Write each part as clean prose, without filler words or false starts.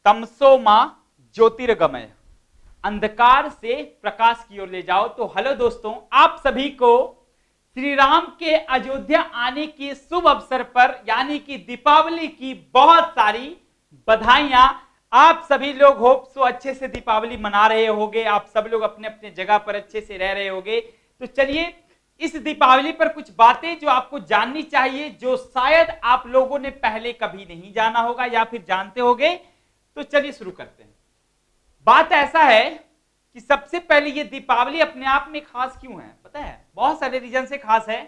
तमसो मां ज्योतिर्गमय, अंधकार से प्रकाश की ओर ले जाओ। तो हेलो दोस्तों, आप सभी को श्री राम के अयोध्या आने के शुभ अवसर पर यानी कि दीपावली की बहुत सारी बधाइयां। आप सभी लोग होप सो अच्छे से दीपावली मना रहे होंगे, आप सब लोग अपने अपने जगह पर अच्छे से रह रहे होंगे। तो चलिए इस दीपावली पर कुछ बातें जो आपको जाननी चाहिए, जो शायद आप लोगों ने पहले कभी नहीं जाना होगा या फिर जानते होंगे। तो चलिए शुरू करते हैं। बात ऐसा है कि सबसे पहले ये दीपावली अपने आप में खास क्यों है पता है? बहुत सारे रीजन से खास है।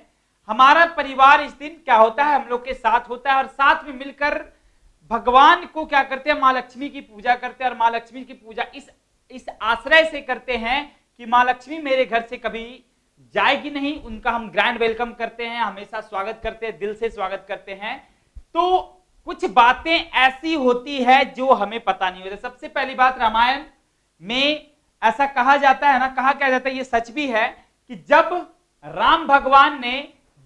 हमारा परिवार इस दिन क्या होता है, हम लोग के साथ होता है और साथ में मिलकर भगवान को क्या करते हैं, मां लक्ष्मी की पूजा करते हैं। और मां लक्ष्मी की पूजा इस आश्रय से करते हैं कि मां लक्ष्मी मेरे घर से कभी जाएगी नहीं, उनका हम ग्रैंड वेलकम करते हैं, हमेशा स्वागत करते हैं, दिल से स्वागत करते हैं। तो कुछ बातें ऐसी होती है जो हमें पता नहीं होता। सबसे पहली बात, रामायण में ऐसा कहा जाता है ना, कहा क्या जाता है, ये सच भी है कि जब राम भगवान ने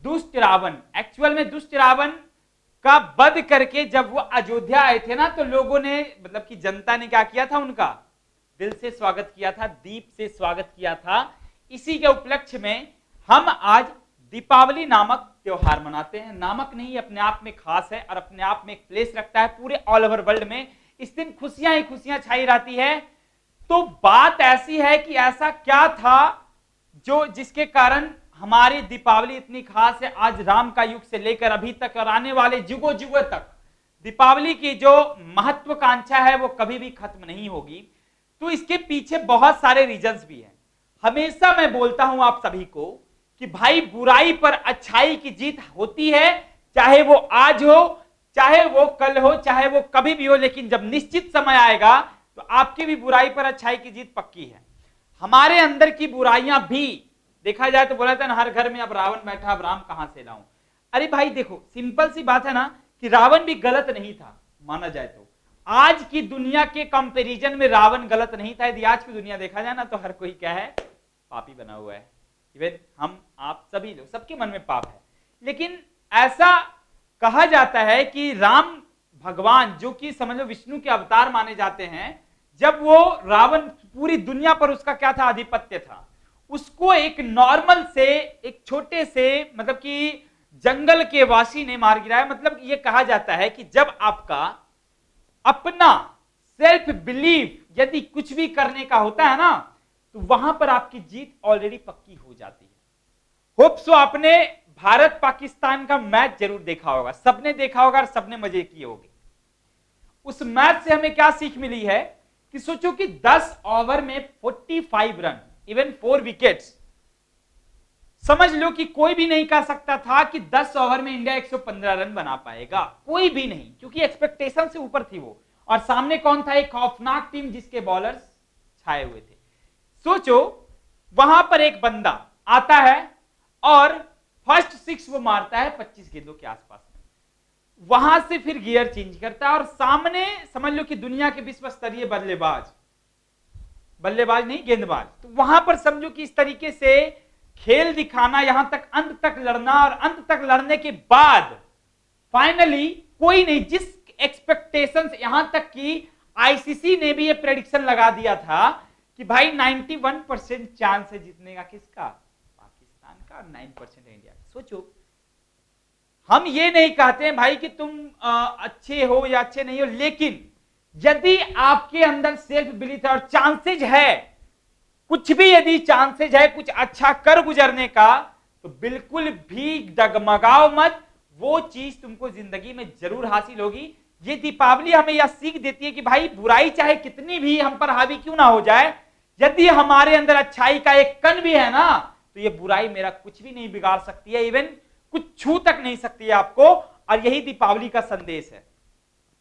दुष्ट रावण, एक्चुअल में दुष्ट रावण का वध करके जब वो अयोध्या आए थे ना, तो लोगों ने मतलब कि जनता ने क्या किया था, उनका दिल से स्वागत किया था, दीप से स्वागत किया था। इसी के उपलक्ष्य में हम आज दीपावली नामक त्योहार मनाते हैं। नामक नहीं, अपने आप में खास है और अपने आप में एक प्लेस रखता है पूरे ऑल ओवर वर्ल्ड में। इस दिन खुशियां ही खुशियां छाई रहती है। तो बात ऐसी है कि ऐसा क्या था जो जिसके कारण हमारी दीपावली इतनी खास है। आज राम का युग से लेकर अभी तक और आने वाले युगों युगों तक दीपावली की जो महत्वाकांक्षा है वो कभी भी खत्म नहीं होगी। तो इसके पीछे बहुत सारे रीजंस भी हैं। हमेशा मैं बोलता हूं आप सभी को कि भाई बुराई पर अच्छाई की जीत होती है, चाहे वो आज हो, चाहे वो कल हो, चाहे वो कभी भी हो। लेकिन जब निश्चित समय आएगा तो आपकी भी बुराई पर अच्छाई की जीत पक्की है। हमारे अंदर की बुराइयां भी देखा जाए तो बोला था ना, हर घर में अब रावण बैठा, अब राम कहां से लाऊं। अरे भाई देखो, सिंपल सी बात है ना कि रावण भी गलत नहीं था माना जाए तो। आज की दुनिया के कंपैरिजन में रावण गलत नहीं था। यदि आज की दुनिया देखा जाए ना तो हर कोई क्या है, पापी बना हुआ है। इवन हम आप सभी लोग, सबके मन में पाप है। लेकिन ऐसा कहा जाता है कि राम भगवान, जो कि समझ लो विष्णु के अवतार माने जाते हैं, जब वो रावण पूरी दुनिया पर उसका क्या था, आधिपत्य था, उसको एक नॉर्मल से एक छोटे से मतलब कि जंगल के वासी ने मार गिराया। मतलब ये कहा जाता है कि जब आपका अपना सेल्फ बिलीफ यदि कुछ भी करने का होता है ना, तो वहां पर आपकी जीत ऑलरेडी पक्की हो जाती है। होप सो आपने भारत पाकिस्तान का मैच जरूर देखा होगा, सबने देखा होगा और सबने मजे किए होंगे। उस मैच से हमें क्या सीख मिली है कि सोचो कि 10 ओवर में 45 रन, इवन 4 विकेट्स। समझ लो कि कोई भी नहीं कह सकता था कि 10 ओवर में इंडिया 115 रन बना पाएगा, कोई भी नहीं, क्योंकि एक्सपेक्टेशन से ऊपर थी वो। और सामने कौन था, एक खौफनाक टीम जिसके बॉलर्स छाए हुए थे। सोचो वहां पर एक बंदा आता है और फर्स्ट 6 वो मारता है 25 गेंदों के आसपास में, वहां से फिर गियर चेंज करता है और सामने समझ लो कि दुनिया के विश्व स्तरीय बल्लेबाज नहीं गेंदबाज, तो वहां पर समझो कि इस तरीके से खेल दिखाना, यहां तक अंत तक लड़ना, और अंत तक लड़ने के बाद फाइनली कोई नहीं, जिस एक्सपेक्टेशंस, यहां तक कि आईसीसी ने भी ये प्रेडिक्शन लगा दिया था कि भाई 91% चांस है जीतने का, किसका, पाकिस्तान का, और 9% इंडिया का। सोचो, हम ये नहीं कहते हैं भाई कि तुम अच्छे हो या अच्छे नहीं हो, लेकिन यदि आपके अंदर सेल्फ बिलीफ है और चांसेज है, कुछ भी यदि चांसेज है कुछ अच्छा कर गुजरने का, तो बिल्कुल भी डगमगाओ मत, वो चीज तुमको जिंदगी में जरूर हासिल होगी। ये दीपावली हमें यह सीख देती है कि भाई बुराई चाहे कितनी भी हम पर हावी क्यों ना हो जाए, यदि हमारे अंदर अच्छाई का एक कण भी है ना, तो ये बुराई मेरा कुछ भी नहीं बिगाड़ सकती है, इवन कुछ छू तक नहीं सकती है आपको। और यही दीपावली का संदेश है,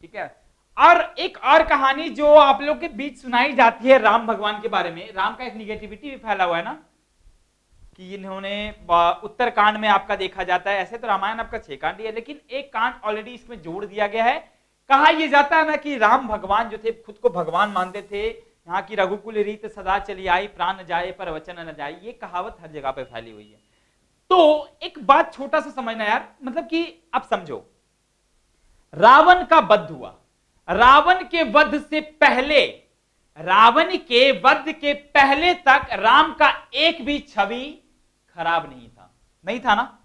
ठीक है। और एक और कहानी जो आप लोग के बीच सुनाई जाती है राम भगवान के बारे में। राम का एक निगेटिविटी भी फैला हुआ है ना, कि इन्होंने उत्तरकांड में आपका देखा जाता है, ऐसे तो रामायण आपका 6 कांड ही है, लेकिन एक कांड ऑलरेडी इसमें जोड़ दिया गया है। कहा यह जाता है ना कि राम भगवान जो थे खुद को भगवान मानते थे। यहाँ की रघुकुल रीत सदा चली आई, प्राण न जाए पर वचन न जाए, ये कहावत हर जगह पे फैली हुई है। तो एक बात छोटा सा समझना यार, मतलब कि अब समझो, रावण का वध हुआ, रावण के वध से पहले, रावण के वध के पहले तक राम का एक भी छवि खराब नहीं था ना।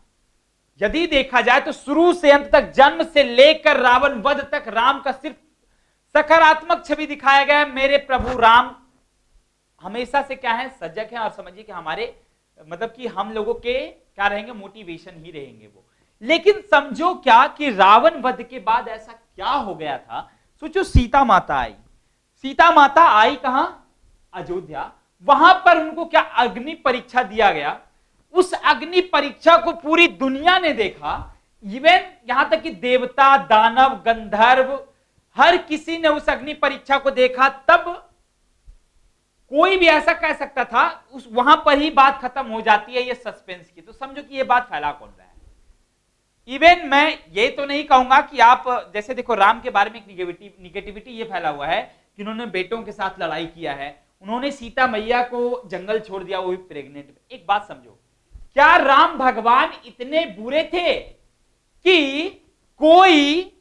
यदि देखा जाए तो शुरू से अंत तक, जन्म से लेकर रावण वध तक राम का सिर्फ सकारात्मक छवि दिखाया गया है। मेरे प्रभु राम हमेशा से क्या है, सजग है, और समझिए कि हमारे मतलब कि हम लोगों के क्या रहेंगे, मोटिवेशन ही रहेंगे वो। लेकिन समझो क्या कि रावण वध के बाद ऐसा क्या हो गया था। सोचो, सीता माता आई, सीता माता आई कहां, अयोध्या। वहां पर उनको क्या अग्नि परीक्षा दिया गया। उस अग्नि परीक्षा को पूरी दुनिया ने देखा, इवन यहां तक कि देवता, दानव, गंधर्व, हर किसी ने उस अग्नि परीक्षा को देखा। तब कोई भी ऐसा कह सकता था, उस वहां पर ही बात खत्म हो जाती है ये सस्पेंस की। तो समझो कि ये बात फैला कौन रहा है। इवन मैं ये तो नहीं कहूंगा कि आप, जैसे देखो राम के बारे में एक निगेटिविटी ये फैला हुआ है कि उन्होंने बेटों के साथ लड़ाई किया है, उन्होंने सीता मैया को जंगल छोड़ दिया, वो भी प्रेग्नेंट। एक बात समझो, क्या राम भगवान इतने बुरे थे कि कोई,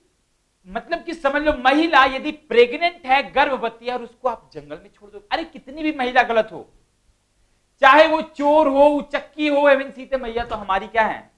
मतलब कि समझ लो महिला यदि प्रेग्नेंट है, गर्भवती है, और उसको आप जंगल में छोड़ दो। अरे कितनी भी महिला गलत हो, चाहे वो चोर हो, उचक्की हो, एवं सीता मैया तो हमारी क्या है,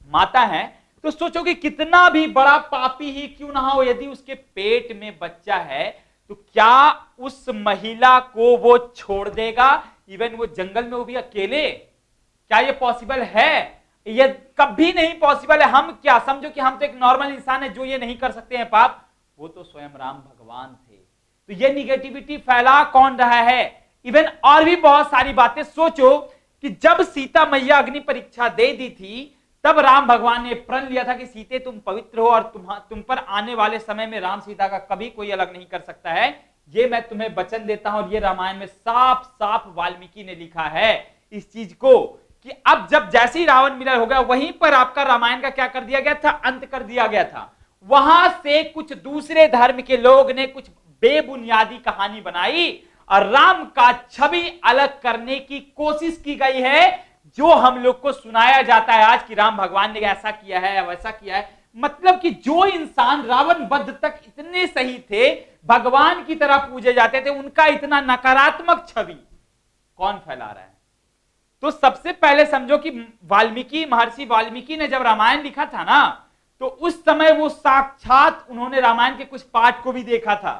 माता है। तो सोचो कि कितना भी बड़ा पापी ही क्यों ना हो, यदि उसके पेट में बच्चा है तो क्या उस महिला को वो छोड़ देगा, इवन वो जंगल में, वो भी अकेले? क्या ये पॉसिबल है? ये कभी नहीं पॉसिबल है। हम क्या समझो कि हम तो एक नॉर्मल इंसान है जो ये नहीं कर सकते हैं पाप, वो तो स्वयं राम भगवान थे। तो ये निगेटिविटी फैला कौन रहा है? इवन और भी बहुत सारी बातें। सोचो कि जब सीता मैया अग्नि परीक्षा दे दी थी, तब राम भगवान ने प्रण लिया था कि सीते तुम पवित्र हो, और तुम पर आने वाले समय में राम सीता का कभी कोई अलग नहीं कर सकता है, ये मैं तुम्हें वचन देता हूं। और ये रामायण में साफ साफ वाल्मीकि ने लिखा है इस चीज को, कि अब जब जैसे ही रावण मिलन हो गया, वहीं पर आपका रामायण का क्या कर दिया गया था, अंत कर दिया गया था। वहां से कुछ दूसरे धर्म के लोग ने कुछ बेबुनियादी कहानी बनाई और राम का छवि अलग करने की कोशिश की गई है, जो हम लोग को सुनाया जाता है आज कि राम भगवान ने ऐसा किया है, वैसा किया है। मतलब कि जो इंसान रावण वध तक इतने सही थे, भगवान की तरह पूजे जाते थे, उनका इतना नकारात्मक छवि कौन फैला रहा है? तो सबसे पहले समझो कि वाल्मीकि, महर्षि वाल्मीकि ने जब रामायण लिखा था ना, तो उस समय वो साक्षात उन्होंने रामायण के कुछ पार्ट को भी देखा था।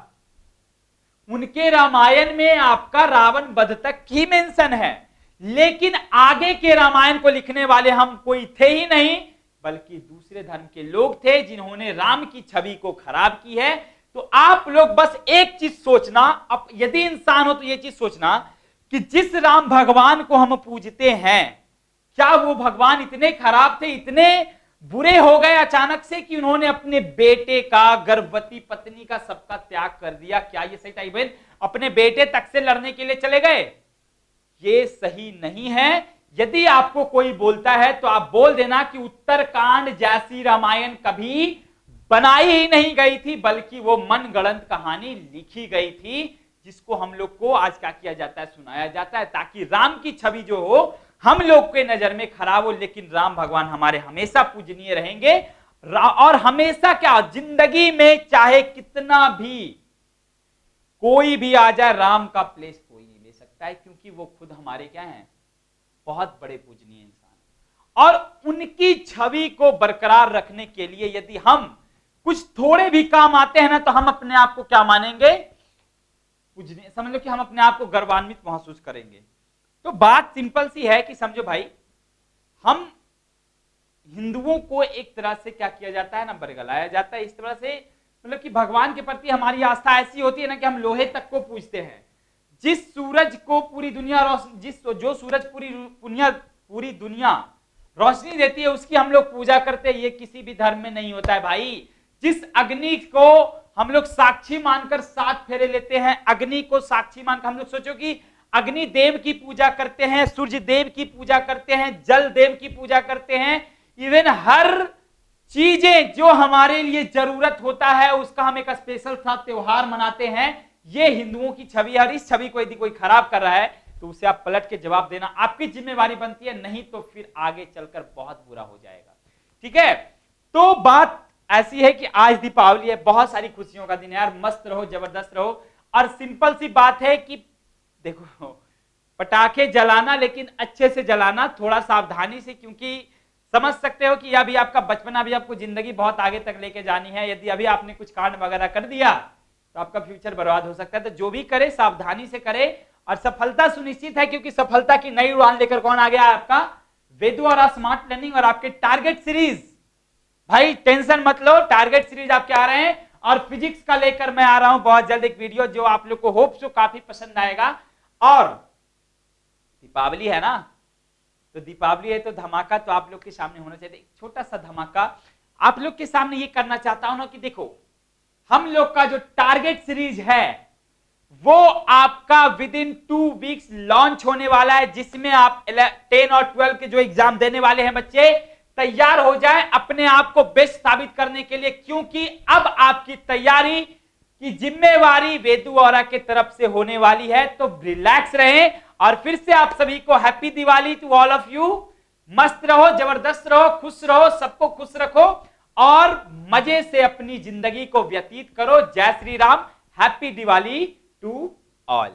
उनके रामायण में आपका रावण वध तक ही मेंशन है, लेकिन आगे के रामायण को लिखने वाले हम कोई थे ही नहीं, बल्कि दूसरे धर्म के लोग थे जिन्होंने राम की छवि को खराब की है। तो आप लोग बस एक चीज सोचना, अब यदि इंसान हो तो ये चीज सोचना कि जिस राम भगवान को हम पूजते हैं, क्या वो भगवान इतने खराब थे, इतने बुरे हो गए अचानक से कि उन्होंने अपने बेटे का, गर्भवती पत्नी का, सबका त्याग कर दिया? क्या ये सही था? इवन अपने बेटे तक से लड़ने के लिए चले गए? ये सही नहीं है। यदि आपको कोई बोलता है तो आप बोल देना कि उत्तरकांड जैसी रामायण कभी बनाई ही नहीं गई थी, बल्कि वो मनगढ़ंत कहानी लिखी गई थी, जिसको हम लोग को आज क्या किया जाता है, सुनाया जाता है, ताकि राम की छवि जो हो हम लोग के नजर में खराब हो, लेकिन राम भगवान हमारे हमेशा पूजनीय रहेंगे। और हमेशा क्या, जिंदगी में चाहे कितना भी कोई भी आ जाए, राम का प्लेस कोई नहीं ले सकता है, क्योंकि वो खुद हमारे क्या हैं, बहुत बड़े पूजनीय इंसान। और उनकी छवि को बरकरार रखने के लिए यदि हम कुछ थोड़े भी काम आते हैं ना, तो हम अपने आप को क्या मानेंगे, पूजनीय। समझ लो कि हम अपने आप को गर्वान्वित महसूस करेंगे। तो बात सिंपल सी है कि समझो भाई, हम हिंदुओं को एक तरह से क्या किया जाता है ना, बरगलाया जाता है। इस तरह से मतलब कि भगवान के प्रति हमारी आस्था ऐसी होती है ना कि हम लोहे तक को पूजते हैं। जिस सूरज को पूरी दुनिया जो सूरज पूरी दुनिया रोशनी देती है, उसकी हम लोग पूजा करते हैं। ये किसी भी धर्म में नहीं होता है भाई। जिस अग्नि को हम लोग साक्षी मानकर 7 फेरे लेते हैं, अग्नि को साक्षी मानकर हम लोग सोचो कि अग्नि देव की पूजा करते हैं, सूर्य देव की पूजा करते हैं, जल देव की पूजा करते हैं। इवन हर चीजें जो हमारे लिए जरूरत होता है, उसका हम एक स्पेशल सा त्योहार मनाते हैं। ये हिंदुओं की छवि है, और इस छवि को यदि कोई खराब कर रहा है तो उसे आप पलट के जवाब देना आपकी जिम्मेवारी बनती है, नहीं तो फिर आगे चलकर बहुत बुरा हो जाएगा। ठीक है, तो बात ऐसी है कि आज दीपावली है, बहुत सारी खुशियों का दिन है यार, मस्त रहो, जबरदस्त रहो। और सिंपल सी बात है कि देखो, पटाखे जलाना लेकिन अच्छे से जलाना, थोड़ा सावधानी से, क्योंकि समझ सकते हो कि अभी आपका बचपन, अभी आपको जिंदगी बहुत आगे तक लेके जानी है। यदि अभी आपने कुछ कांड वगैरह कर दिया तो आपका फ्यूचर बर्बाद हो सकता है। तो जो भी करे सावधानी से करे, और सफलता सुनिश्चित है, क्योंकि सफलता की नई उड़ान लेकर कौन आ गया? आपका वेदू और स्मार्ट लर्निंग और आपके टारगेट सीरीज। भाई टेंशन मत लो, टारगेट सीरीज आपके आ रहे हैं, और फिजिक्स का लेकर मैं आ रहा हूं बहुत जल्द एक वीडियो, जो आप लोग को होप सो काफी पसंद आएगा। और दीपावली है ना, तो दीपावली है तो धमाका तो आप लोग के सामने होना चाहिए। एक छोटा सा धमाका आप लोग के सामने ये करना चाहता हूं ना कि देखो, हम लोग का जो टारगेट सीरीज है वो आपका विद इन 2 वीक्स लॉन्च होने वाला है, जिसमें आप 10 और 12 के जो एग्जाम देने वाले हैं बच्चे, तैयार हो जाएं अपने आप को बेस्ट साबित करने के लिए, क्योंकि अब आपकी तैयारी की जिम्मेवारी वेदू औरा के तरफ से होने वाली है। तो रिलैक्स रहें, और फिर से आप सभी को happy Diwali to all of you. मस्त रहो, जबरदस्त रहो, खुश रहो, सबको खुश रखो और मजे से अपनी जिंदगी को व्यतीत करो। जय Shri Ram, happy Diwali to all.